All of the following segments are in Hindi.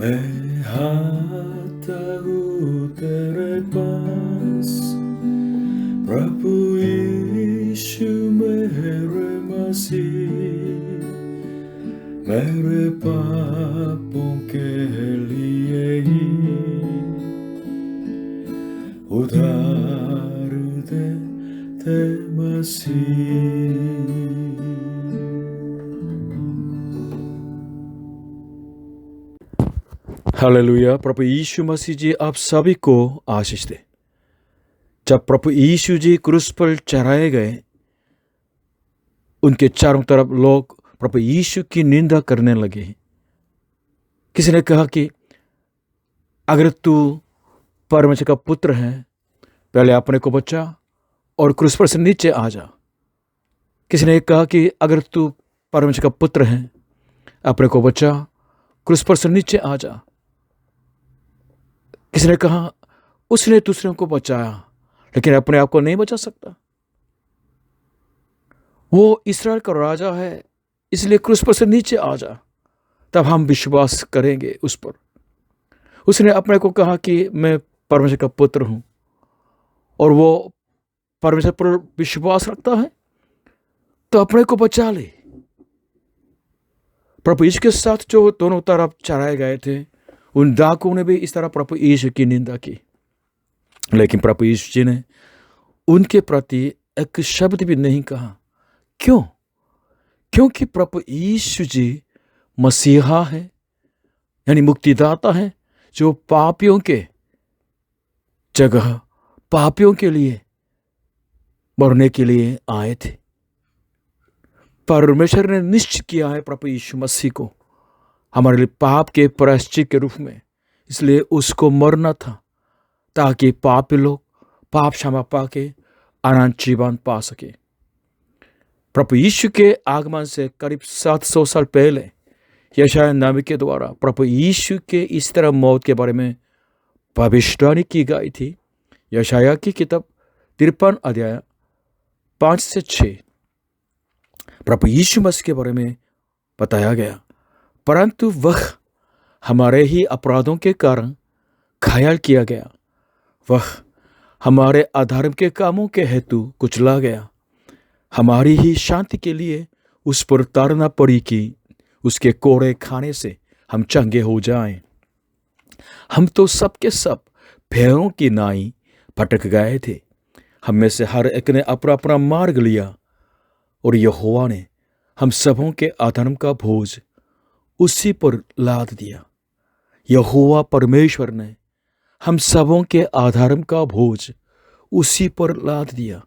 मैं आता हूँ तेरे पास, प्रभु यीशु मेरे मसीह, मेरे पापों के लिए ही उधार दे मसीह। हालेलुया। प्रभु यीशु मसीह जी आप सभी को आशीष दे। जब प्रभु यीशु जी क्रूस पर चढ़ाए गए, उनके चारों तरफ लोग प्रभु यीशु की निंदा करने लगे। किसी ने कहा कि अगर तू परमेश्वर का पुत्र है, पहले अपने को बचा और क्रूस पर से नीचे आ जा। किसी ने कहा कि अगर तू परमेश्वर का पुत्र है, अपने को बचा, क्रूस पर से नीचे आ जा। किसी ने कहा उसने दूसरों को बचाया, लेकिन अपने आप को नहीं बचा सकता। वो इस्राएल का राजा है, इसलिए क्रूस पर से नीचे आ जा, तब हम विश्वास करेंगे उस पर। उसने अपने को कहा कि मैं परमेश्वर का पुत्र हूं, और वो परमेश्वर पर विश्वास रखता है तो अपने को बचा ले। प्रभु यीशु के साथ जो दोनों तरफ चढ़ाए गए थे, उन डाकुओं ने भी इस तरह प्रभु यीशु की निंदा की, लेकिन प्रभु यीशु जी ने उनके प्रति एक शब्द भी नहीं कहा। क्यों? क्योंकि प्रभु यीशु जी मसीहा है, यानी मुक्तिदाता है, जो पापियों के जगह पापियों के लिए मरने के लिए आए थे। परमेश्वर ने निश्चय किया है प्रभु यीशु मसीह को हमारे लिए पाप के प्रायश्चित के रूप में, इसलिए उसको मरना था ताकि पापी लोग पाप क्षमा पाके अनंत जीवन पा सके। प्रभु यीशु के आगमन से करीब 700 साल पहले यशायाह नबी के द्वारा प्रभु यीशु के इस तरह मौत के बारे में भविष्यवाणी की गई थी। यशायाह की किताब 53 अध्याय 5 से 6 प्रभु यीशु मसीह के बारे में बताया गया। परंतु वह हमारे ही अपराधों के कारण घायल किया गया, वह हमारे अधर्म के कामों के हेतु कुचला गया, हमारी ही शांति के लिए उस पर ताड़ना पड़ी कि उसके कोड़े खाने से हम चंगे हो जाएं। हम तो सब के सब भेड़ों की नाई भटक गए थे, हम में से हर एक ने अपना अपना मार्ग लिया, और यहोवा ने हम सबों के अधर्म का बोझ उसी पर लाद दिया। यहोवा परमेश्वर ने हम सबों के अधर्म का बोझ उसी पर लाद दिया।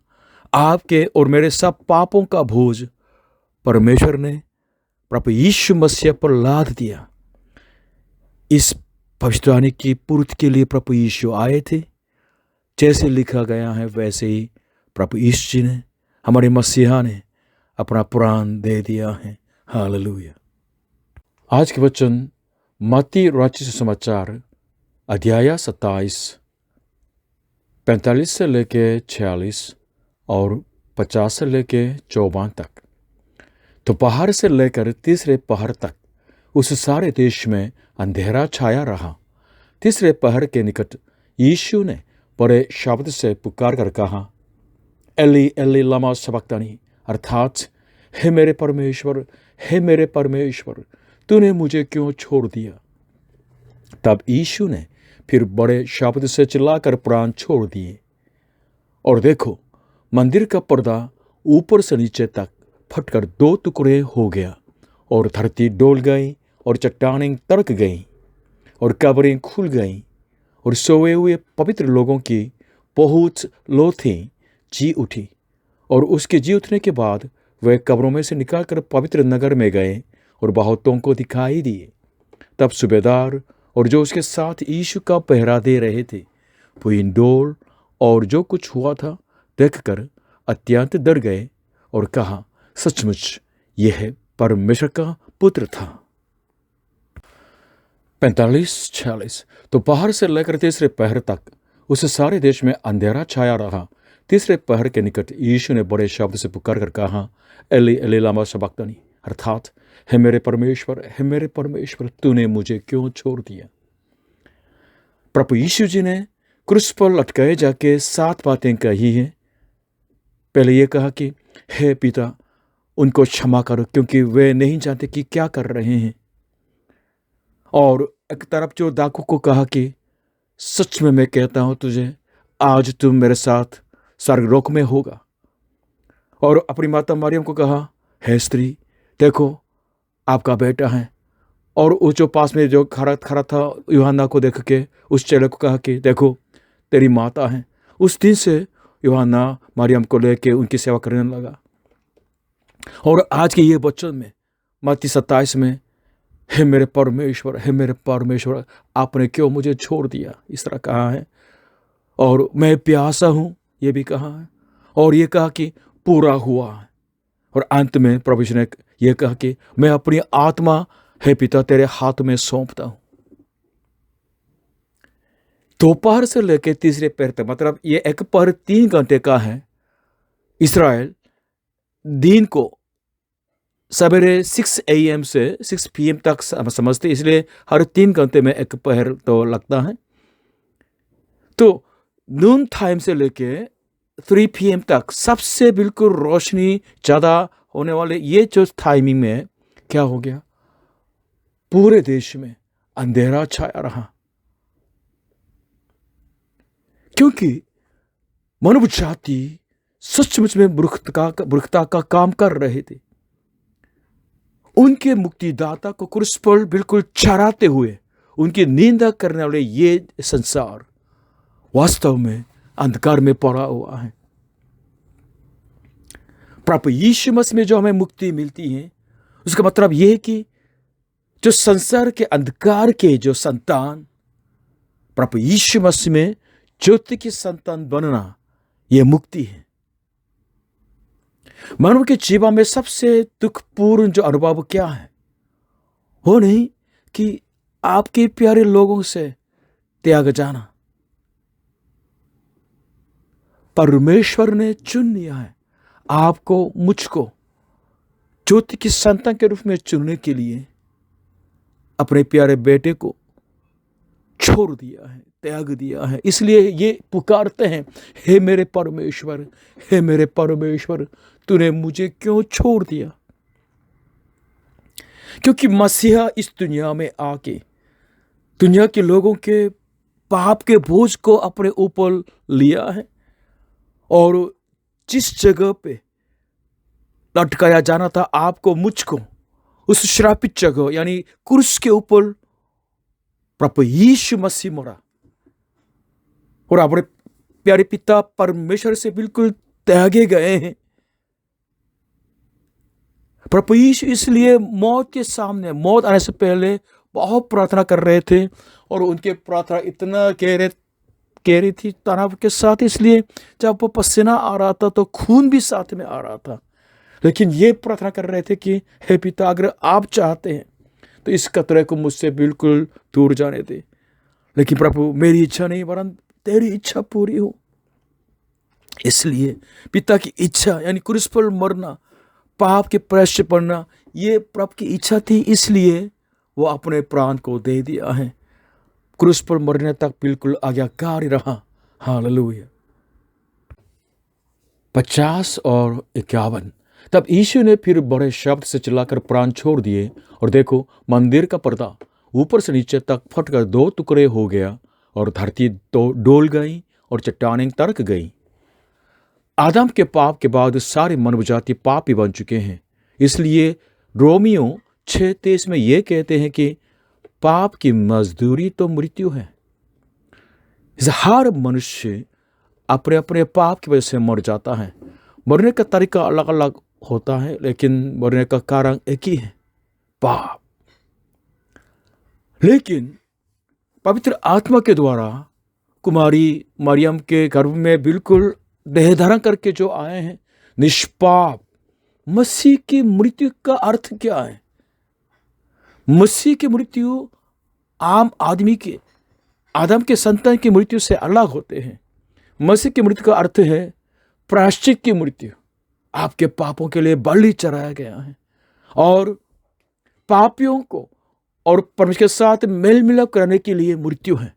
आपके और मेरे सब पापों का बोझ परमेश्वर ने प्रभु यीशु मसीह पर लाद दिया। इस भविष्यवाणी की पूर्ति के लिए प्रभु यीशु आए थे। जैसे लिखा गया है वैसे ही प्रभु यीशु जी ने, हमारे मसीहा ने, अपना प्राण दे दिया है। हालेलुया। आज के वचन मत्ती रचित समाचार अध्याय 27 45 से लेके 46 और 50 से लेके 54 तक। दोपहर से लेकर तीसरे पहर तक उस सारे देश में अंधेरा छाया रहा। तीसरे पहर के निकट यीशु ने बड़े शब्द से पुकार कर कहा, एली एली लमा सबक्तनी, अर्थात हे मेरे परमेश्वर, हे मेरे परमेश्वर, तूने मुझे क्यों छोड़ दिया। तब यीशु ने फिर बड़े शब्द से चिल्लाकर प्राण छोड़ दिए, और देखो मंदिर का पर्दा ऊपर से नीचे तक फटकर 2 टुकड़े हो गया, और धरती डोल गई, और चट्टानें तड़क गईं, और कब्रें खुल गईं, और सोए हुए पवित्र लोगों की बहुत लोथें जी उठी। और उसके जी उठने के बाद वे कब्रों में से निकालकर पवित्र नगर में गए और बहुतों को दिखाई दिए। तब सूबेदार और जो उसके साथ यीशु का पहरा दे रहे थे, वो इन डोल और जो कुछ हुआ था देखकर अत्यंत डर गए और कहा, सचमुच यह परमेश्वर का पुत्र था। 45-46 तो बाहर से लेकर तीसरे पहर तक उस सारे देश में अंधेरा छाया रहा। तीसरे पहर के निकट यीशु ने बड़े शब्द से पुकार कर कहा, एली एली लामा सबक्तनी, अर्थात हे मेरे परमेश्वर, हे मेरे परमेश्वर, तूने मुझे क्यों छोड़ दिया। प्रभु यीशु जी ने क्रूस पर लटकाए जाके 7 बातें कही हैं। पहले ये कहा कि हे पिता, उनको क्षमा करो क्योंकि वे नहीं जानते कि क्या कर रहे हैं। और एक तरफ जो डाकू को कहा कि सच में मैं कहता हूं तुझे, आज तुम मेरे साथ स्वर्गलोक में होगा। और अपनी माता मरियम को कहा, हे स्त्री, देखो आपका बेटा है। और वो जो पास में जो खड़ा था, यूहन्ना को देख के उस चेले को कहा कि देखो तेरी माता है। उस दिन से यूहन्ना मरियम को लेके उनकी सेवा करने लगा। और आज के ये वचन में मत्ती 27 में, हे मेरे परमेश्वर, हे मेरे परमेश्वर, आपने क्यों मुझे छोड़ दिया, इस तरह कहा है। और मैं प्यासा हूँ, ये भी कहा है। और ये कहा कि पूरा हुआ है। और अंत में प्रभु यीशु ने यह कहा कि मैं अपनी आत्मा, हे पिता, तेरे हाथ में सौंपता हूं। दोपहर से लेकर तीसरे पहर तक, मतलब ये एक पहर 3 घंटे का है। इस्राएल दिन को सवेरे 6 AM से 6 PM तक समझते, इसलिए हर 3 घंटे में एक पहर तो लगता है। तो नून टाइम से लेके 3 PM तक सबसे बिल्कुल रोशनी ज़्यादा होने वाले ये जो टाइमिंग में क्या हो गया, पूरे देश में अंधेरा छाया रहा। क्योंकि मानव जाति सचमुच में मूर्खता का काम कर रहे थे। उनके मुक्तिदाता को क्रूस पर बिल्कुल चढ़ाते हुए उनकी निंदा करने वाले ये संसार वास्तव में अंधकार में पड़ा हुआ है। प्रभु यीशु मसीह में जो हमें मुक्ति मिलती है, उसका मतलब यह है कि जो संसार के अंधकार के जो संतान, प्रभु यीशु मसीह में ज्योति की संतान बनना, यह मुक्ति है। मानव के जीवन में सबसे दुखपूर्ण जो अनुभव क्या है, वो नहीं कि आपके प्यारे लोगों से त्याग जाना। परमेश्वर ने चुन लिया है आपको, मुझको ज्योति की संतान के रूप में चुनने के लिए अपने प्यारे बेटे को छोड़ दिया है, त्याग दिया है। इसलिए ये पुकारते हैं, हे मेरे परमेश्वर, हे मेरे परमेश्वर, तूने मुझे क्यों छोड़ दिया। क्योंकि मसीहा इस दुनिया में आके दुनिया के लोगों के पाप के बोझ को अपने ऊपर लिया है। और जिस जगह पे लटकाया जाना था आपको, मुझको, उस श्रापित जगह यानी क्रूस के ऊपर प्रभु यीशु मसीह मरा और अपने प्यारे पिता परमेश्वर से बिल्कुल त्यागे गए हैं। प्रभु यीशु इसलिए मौत के सामने, मौत आने से पहले बहुत प्रार्थना कर रहे थे। और उनके प्रार्थना इतना कह रही थी तनाव के साथ, इसलिए जब वो पसीना आ रहा था तो खून भी साथ में आ रहा था। लेकिन ये प्रार्थना कर रहे थे कि हे पिता, अगर आप चाहते हैं तो इस कतरे को मुझसे बिल्कुल दूर जाने दे। लेकिन प्रभु, मेरी इच्छा नहीं वरन तेरी इच्छा पूरी हो। इसलिए पिता की इच्छा यानी क्रूस पर मरना, पाप के प्रायश्चित पड़ना, ये प्रभु की इच्छा थी। इसलिए वो अपने प्राण को दे दिया है। क्रूस पर मरने तक बिल्कुल आज्ञाकारी रहा। हालेलुया। 50 और 51। तब यीशु ने फिर बड़े शब्द से चिल्लाकर प्राण छोड़ दिए। और देखो, मंदिर का पर्दा ऊपर से नीचे तक फटकर 2 टुकड़े हो गया और धरती तो डोल गई और चट्टानें तरक गई। आदम के पाप के बाद सारी मानव जाति पापी बन चुके हैं। इसलिए रोमियो 6:23 में ये कहते हैं कि पाप की मजदूरी तो मृत्यु है। हर मनुष्य अपने अपने पाप की वजह से मर जाता है। मरने का तरीका अलग अलग होता है, लेकिन मरने का कारण एक ही है, पाप। लेकिन पवित्र आत्मा के द्वारा कुमारी मरियम के गर्भ में बिल्कुल देह धारण करके जो आए हैं, निष्पाप मसीह की मृत्यु का अर्थ क्या है? मसीह की मृत्यु आम आदमी के, आदम के संतान की मृत्यु से अलग होते हैं। मसीह की मृत्यु का अर्थ है प्रायश्चित की मृत्यु। आपके पापों के लिए बलि चढ़ाया गया है और पापियों को और परमेश्वर के साथ मेल मिलाप कराने के लिए मृत्यु है,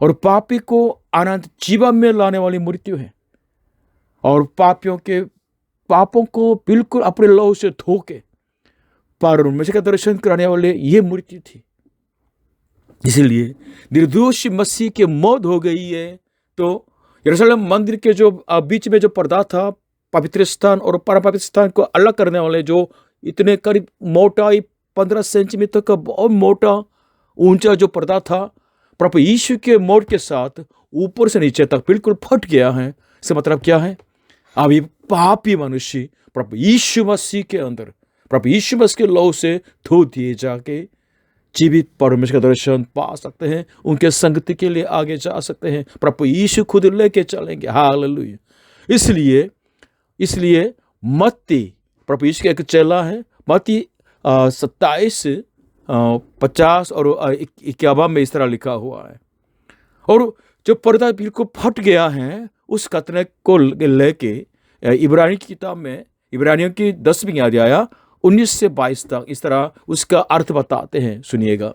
और पापी को अनंत जीवन में लाने वाली मृत्यु है, और पापियों के पापों को बिल्कुल अपने लहू से धो के परमेश्वर का दर्शन कराने वाले ये मृत्यु थी। इसलिए निर्दोष मसीह की मौत हो गई है। तो यरूशलेम मंदिर के जो बीच में जो पर्दा था, पवित्र स्थान और परमपवित्र स्थान को अलग करने वाले, जो इतने करीब मोटाई 15 सेंटीमीटर का बहुत मोटा ऊंचा जो पर्दा था, प्रभु यीशु के मौत के साथ ऊपर से नीचे तक बिल्कुल फट गया है। इसका मतलब क्या है? अब ये पापी मनुष्य प्रभु यीशु मसीह के अंदर, प्रभु यीशु मसीह के लहू से धो दिए जाके जीवित परमेश्वर का दर्शन पा सकते हैं, उनके संगति के लिए आगे जा सकते हैं। प्रभु यीशु खुद लेके चलेंगे। हालेलुया। इसलिए मत्ती, प्रभु यीशु का एक चेला है, मत्ती 27 50 और 51 में इस तरह लिखा हुआ है। और जो पर्दा बिल्कुल फट गया है, उस कथन को लेके इब्रानी की किताब में, इब्रानियों की 10वीं अध्याय 19 से 22 तक इस तरह उसका अर्थ बताते हैं। सुनिएगा।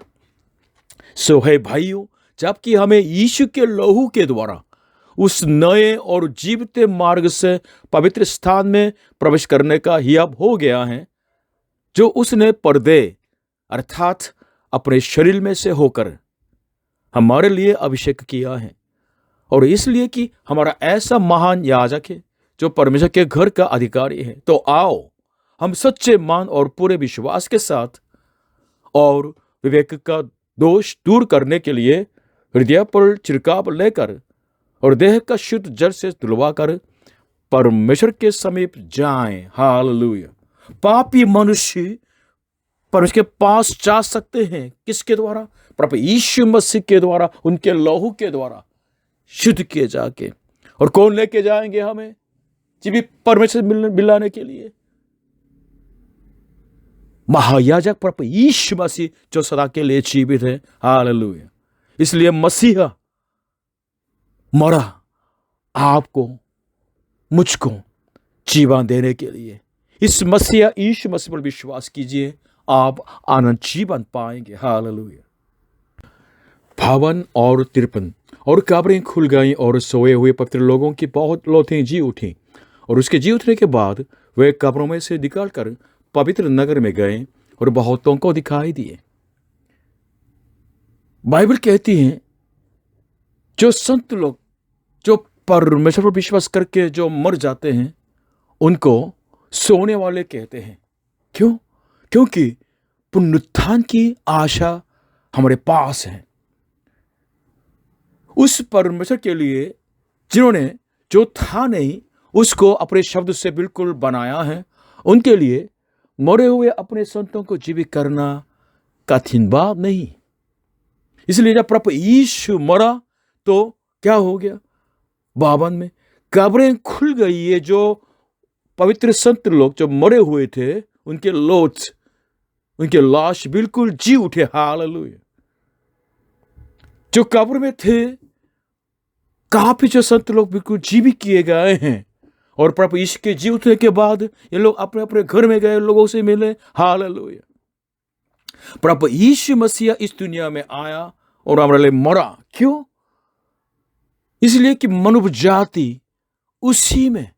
सो है भाइयों, जबकि हमें यीशु के लहू के द्वारा उस नए और जीवित मार्ग से पवित्र स्थान में प्रवेश करने का हियाब हो गया है, जो उसने पर्दे अर्थात अपने शरीर में से होकर हमारे लिए अभिषेक किया है, और इसलिए कि हमारा ऐसा महान याजक है जो परमेश्वर के घर का अधिकारी है। तो आओ हम सच्चे मान और पूरे विश्वास के साथ और विवेक का दोष दूर करने के लिए हृदय पर छिड़काव लेकर और देह का शुद्ध जल से धुलवा कर परमेश्वर के समीप जाएं। हालेलुया। पापी मनुष्य परमेश्वर के पास जा सकते हैं। किसके द्वारा? प्रभु यीशु मसीह के द्वारा, उनके लहू के द्वारा शुद्ध किए जाके। और कौन लेके जाएंगे हमें जीवित परमेश्वर मिलाने के लिए? महायाजक प्रभु यीशु मसीह, जो सदा के लिए जीवित है। हालेलुया। इसलिए मसीहा मरा आपको मुझको जीवन देने के लिए। इस मसीहा यीशु मसीह पर विश्वास कीजिए, आप आनंद जीवन पाएंगे। हालेलुया। 52 और 53। और कब्रें खुल गईं और सोए हुए पवित्र लोगों की बहुत लौतें जी उठी, और उसके जी उठने के बाद वे कब्रों में से निकालकर पवित्र नगर में गए और बहुतों को दिखाई दिए। बाइबल कहती है जो संत लोग जो परमेश्वर पर विश्वास करके जो मर जाते हैं, उनको सोने वाले कहते हैं। क्यों? क्योंकि पुनरुत्थान की आशा हमारे पास है। उस परमेश्वर के लिए जिन्होंने जो था नहीं उसको अपने शब्द से बिल्कुल बनाया है, उनके लिए मरे हुए अपने संतों को जीवित करना कठिन बात नहीं। इसलिए जब प्रभु यीशु मरा तो क्या हो गया? 52 में कब्रें खुल गई है। जो पवित्र संत लोग जो मरे हुए थे, उनके लोथ, उनके लाश बिल्कुल जी उठे। हालेलुया। जो कब्र में थे, काफी जो संत लोग बिल्कुल जीवित किए गए हैं, और प्रभु यीशु के जी उठने के बाद ये लोग अपने अपने घर में गए, लोगों से मिले। हालेलुया। प्रभु यीशु मसीह इस दुनिया में आया और हमारे लिए मरा। क्यों? इसलिए कि मानव जाति उसी में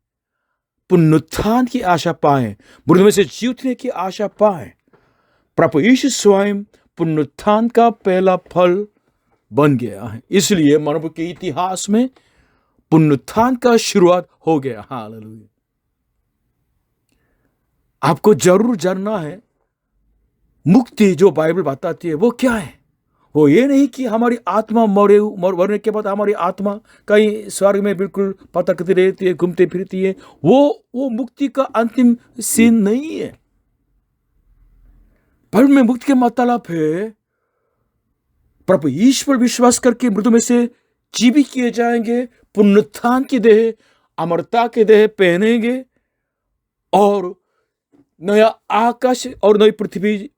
पुनरुत्थान की आशा पाए, मुर्दों में से जी उठने की आशा पाए। प्रभु यीशु स्वयं पुनरुत्थान का पहला फल बन गया है। इसलिए मानव के इतिहास में पुनरुत्थान का शुरुआत हो गया। हालेलुया। आपको जरूर जानना है मुक्ति जो बाइबल बताती है वो क्या है। वो ये नहीं कि हमारी आत्मा मरने के बाद हमारी आत्मा कहीं स्वर्ग में बिल्कुल पतकती रहती है, घूमती फिरती है। वो मुक्ति का अंतिम सीन नहीं है। पर में मुक्ति के मतलब है प्रभु ईश्वर विश्वास करके मृत्यु में से जीवित किए जाएंगे, पुनरुत्थान की देह, अमरता की देह पहनेंगे, और नया आकाश और नई पृथ्वी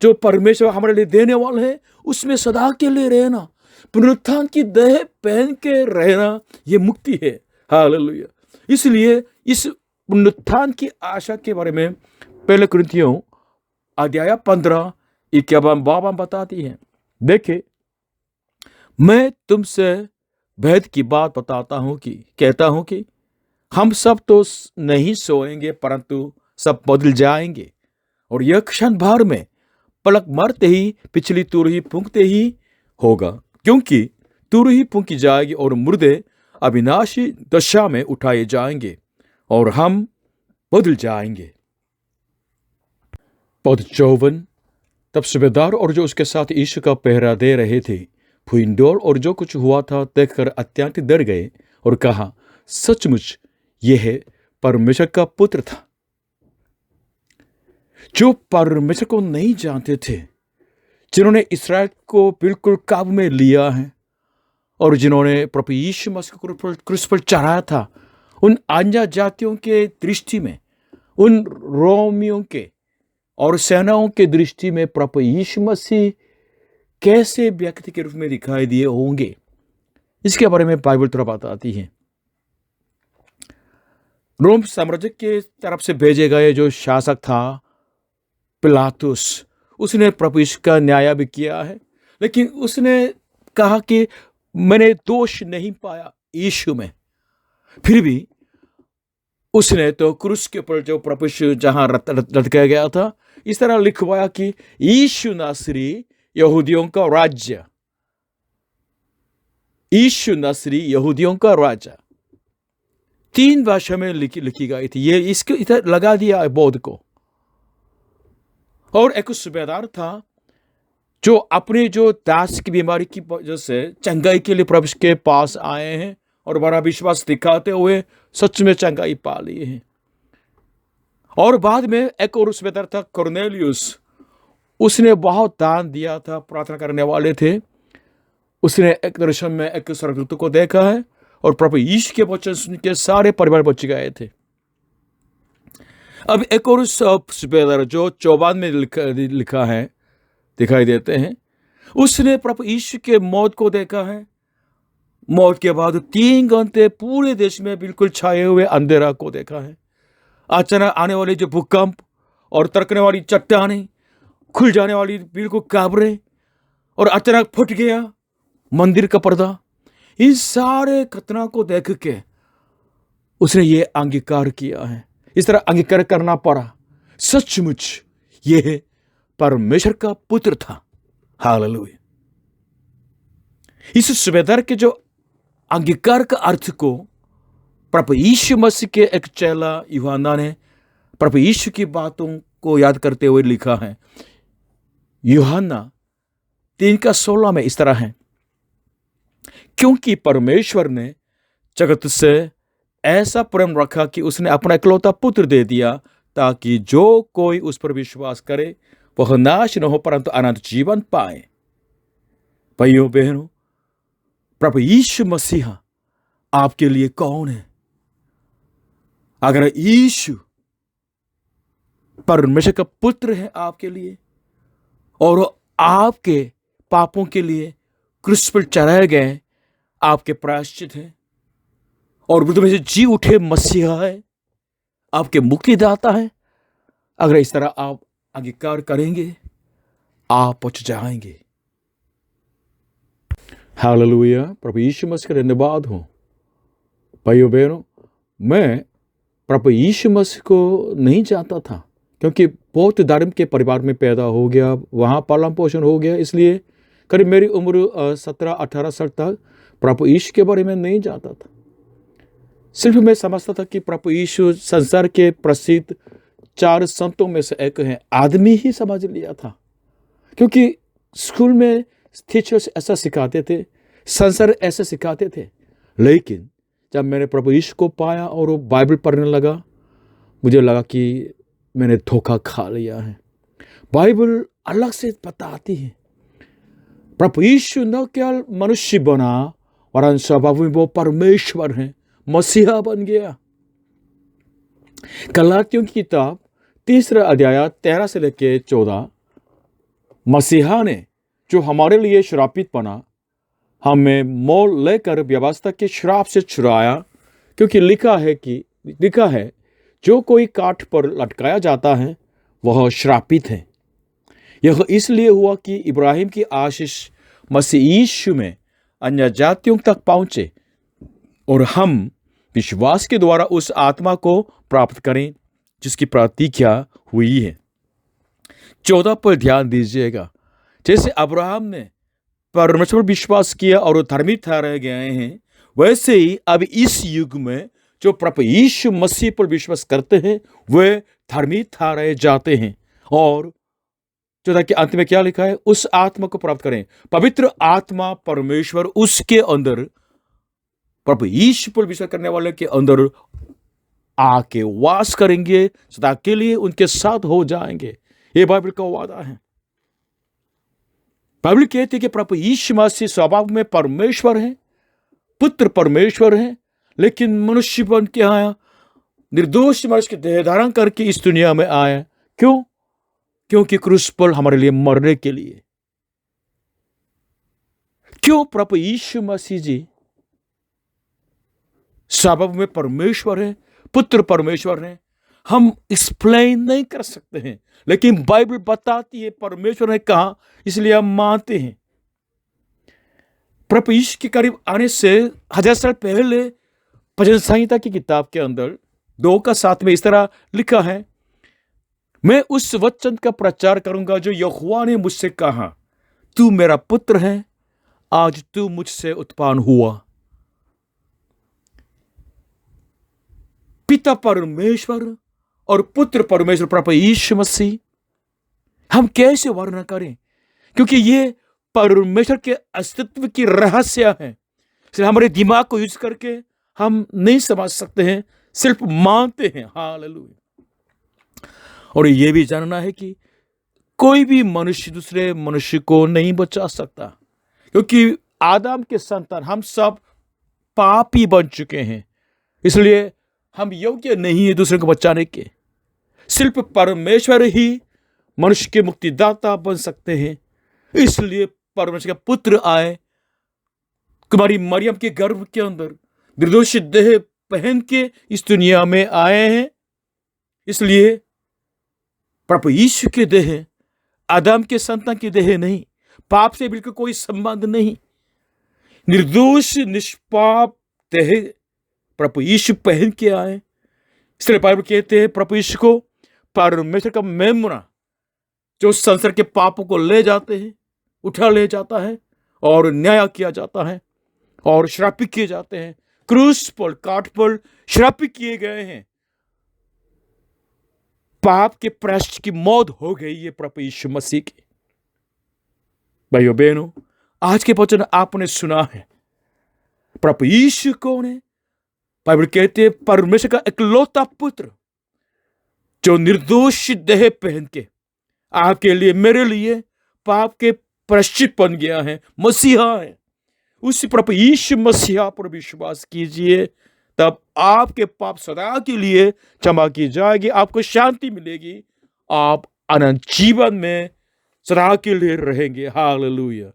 जो परमेश्वर हमारे लिए देने वाले हैं, उसमें सदा के लिए रहना, पुनरुत्थान की देह पहन के रहना, ये मुक्ति है। हालेलुया। इसलिए इस पुनरुत्थान की आशा के बारे में 1 कुरिन्थियों अध्याय 15 51 52 बताती है, देखिए, मैं तुमसे भेद की बात बताता हूं कि कहता हूं कि हम सब तो नहीं सोएंगे, परंतु सब बदल जाएंगे, और यह क्षण भर में, पलक मारते ही, पिछली तुरही फूंकते ही होगा। क्योंकि तुरही फूंकी जाएगी और मुर्दे अविनाशी दशा में उठाए जाएंगे और हम बदल जाएंगे। पद 54। तब सूबेदार और जो उसके साथ यीशु का पहरा दे रहे थे भूइंडोल और जो कुछ हुआ था देखकर अत्यंत डर गए और कहा, सचमुच यह परमेश्वर का पुत्र था। जो परमेश्वर को नहीं जानते थे, जिन्होंने इस्राएल को बिल्कुल काबू में लिया है और जिन्होंने प्रभु यीशु मसीह को क्रूस पर चढ़ाया था, उन अन्य जातियों के दृष्टि में, उन रोमियों के और सेनाओं के दृष्टि में प्रभु यीशु मसीह कैसे व्यक्ति के रूप में दिखाई दिए होंगे, इसके बारे में बाइबल थोड़ा बताती है। रोम साम्राज्य के तरफ से भेजे गए जो शासक था पिलातुस, उसने प्रभु यीशु का न्याय भी किया है, लेकिन उसने कहा कि मैंने दोष नहीं पाया यीशु में। फिर भी उसने तो क्रूस के ऊपर जो प्रभु यीशु जहां लटकाया गया था, इस तरह लिखवाया कि यीशु नासरी यहूदियों का राज्य, यीशु नासरी यहूदियों का राजा। 3 भाषा में लिखी गई थी। ये इसको इधर लगा दिया बौद्ध को। और एक सूबेदार था जो अपने जो दास की बीमारी की वजह से चंगाई के लिए प्रभु के पास आए हैं और बड़ा विश्वास दिखाते हुए सच में चंगाई पा ली है। और बाद में एक और सूबेदार था कुरनेलियुस, उसने बहुत दान दिया था, प्रार्थना करने वाले थे। उसने एक दर्शन में एक स्वर्गदूत को देखा है और प्रभु यीशु के वचन सुन के सारे परिवार बच गए थे। अब एक और सूबेदार जो 54 में लिखा है दिखाई देते हैं, उसने प्रभु यीशु के मौत को देखा है। मौत के बाद 3 घंटे पूरे देश में बिल्कुल छाए हुए अंधेरा को देखा है। अचानक आने वाले जो भूकंप और तरकने वाली चट्टानें, खुल जाने वाली बिल्कुल काबरे, और अचानक फट गया मंदिर का पर्दा, इन सारे घटना को देख के उसने ये अंगीकार किया है। इस तरह अंगीकार करना पड़ा, सचमुच यह परमेश्वर का पुत्र था। हालेलुया। इस सूबेदार के जो अंगीकार का अर्थ को प्रभु यीशु मसीह के एक चेला यूहन्ना ने प्रभु यीशु की बातों को याद करते हुए लिखा है। यूहन्ना 3:16 में इस तरह है, क्योंकि परमेश्वर ने जगत से ऐसा प्रेम रखा कि उसने अपना इकलौता पुत्र दे दिया, ताकि जो कोई उस पर विश्वास करे वह नाश न हो परंतु अनंत जीवन पाए। भाइयों बहनों, प्रभु यीशु मसीहा आपके लिए कौन है? अगर यीशु परमेश्वर का पुत्र है आपके लिए और आपके पापों के लिए क्रूस पर चढ़ाए गए, आपके प्रायश्चित हैं और मृत्यु में से जी उठे मसीहा है, आपके मुक्तिदाता है, अगर इस तरह आप अंगीकार करेंगे, आप बच जाएंगे। हालेलुया। प्रभु यीशु मसीह का धन्यवाद हो। भाइयों बहनों, मैं प्रभु यीशु मसीह को नहीं जानता था, क्योंकि बहुत धर्म के परिवार में पैदा हो गया, वहाँ पालन पोषण हो गया, इसलिए करीब मेरी उम्र 17-18 साल तक प्रभु यीशु के बारे में नहीं जानता था। सिर्फ मैं समझता था कि प्रभु यीशु संसार के प्रसिद्ध 4 संतों में से एक है, आदमी ही समझ लिया था, क्योंकि स्कूल में टीचर्स ऐसा सिखाते थे, संसार ऐसे सिखाते थे। लेकिन जब मैंने प्रभु यीशु को पाया और वो बाइबल पढ़ने लगा, मुझे लगा कि मैंने धोखा खा लिया है। बाइबल अलग से बताती है प्रभु यीशु न केवल मनुष्य बना, वरन स्वभाव में वो परमेश्वर है, मसीहा बन गया। गलातियों की किताब 3 अध्याय 13 से लेकर 14, मसीहा ने जो हमारे लिए श्रापित बना, हमें मोल लेकर व्यवस्था के श्राप से छुड़ाया, क्योंकि लिखा है जो कोई काठ पर लटकाया जाता है वह श्रापित है। यह इसलिए हुआ कि इब्राहिम की आशीष मसीह यीशु में अन्य जातियों तक पहुंचे और हम विश्वास के द्वारा उस आत्मा को प्राप्त करें जिसकी प्रतिज्ञा हुई है। 14 पर ध्यान दीजिएगा। जैसे अब्राहम ने परमेश्वर पर विश्वास किया और धार्मिक ठहराए गए हैं, वैसे ही अब इस युग में जो प्रभु यीशु मसीह पर विश्वास करते हैं वे धार्मिक ठहराए जाते हैं। और 14 के अंत में क्या लिखा है? उस आत्मा को प्राप्त करें। पवित्र आत्मा परमेश्वर उसके अंदर, प्रभु यीशु पर विश्वास करने वाले के अंदर आके वास करेंगे, सदा के लिए उनके साथ हो जाएंगे। ये बाइबल का वादा है। बाइबल कहती है कि प्रभु यीशु मसीह स्वभाव में परमेश्वर है, पुत्र परमेश्वर है, लेकिन मनुष्य बन के आया, निर्दोष मनुष्य के देह धारण करके इस दुनिया में आया। क्यों? क्योंकि क्रूस पर हमारे लिए मरने के लिए। क्यों? प्रभु यीशु मसीह जी स्वभाव में परमेश्वर है, पुत्र परमेश्वर है। हम एक्सप्लेन नहीं कर सकते हैं, लेकिन बाइबल बताती है परमेश्वर ने कहा, इसलिए हम मानते हैं। प्रभु यीशु के करीब आने से 1000 साल पहले भजन संहिता की किताब के अंदर 2:7 में इस तरह लिखा है, मैं उस वचन का प्रचार करूंगा जो यहोवा ने मुझसे कहा, तू मेरा पुत्र है, आज तू मुझसे उत्पन्न हुआ। पिता परमेश्वर और पुत्र परमेश्वर प्रभु यीशु मसीह, हम कैसे वर्णन करें? क्योंकि ये परमेश्वर के अस्तित्व की रहस्य है। इसलिए हमारे दिमाग को यूज करके हम नहीं समझ सकते हैं, सिर्फ मानते हैं। हालेलुया। और ये भी जानना है कि कोई भी मनुष्य दूसरे मनुष्य को नहीं बचा सकता, क्योंकि आदम के संतान हम सब पापी बन चुके हैं। इसलिए हम योग्य नहीं है दूसरे को बचाने के। सिर्फ परमेश्वर ही मनुष्य के मुक्तिदाता बन सकते हैं। इसलिए परमेश्वर के पुत्र आए, कुमारी मरियम के गर्भ के अंदर निर्दोष देह पहन के इस दुनिया में आए हैं। इसलिए प्रभु यीशु के देह आदम के संतान की देह नहीं, पाप से बिल्कुल कोई संबंध नहीं। निर्दोष निष्पाप देह प्रभु यीशु पहन के आए। इसलिए बाइबल कहते हैं प्रभु यीशु को परमेश्वर का मेमना जो संसार के पापों को ले जाते हैं, उठा ले जाता है और न्याय किया जाता है और श्रापित किए जाते हैं। क्रूस पर, काट पर श्रापित किए गए हैं। पाप के प्रायश्चित की मौत हो गई है प्रभु यीशु मसीह की। भाइयों बहनों, आज के वचन आपने सुना है। प्रभु यीशु कौन है? बाइबल कहते हैं परमेश्वर का इकलौता पुत्र जो निर्दोष देह पहन के आपके लिए, मेरे लिए पाप के प्रायश्चित बन गया है, मसीहा है। उस प्रभु यीशु मसीहा पर विश्वास कीजिए, तब आपके पाप सदा के लिए क्षमा की जाएगी, आपको शांति मिलेगी, आप अनंत जीवन में सदा के लिए रहेंगे। हालेलुया।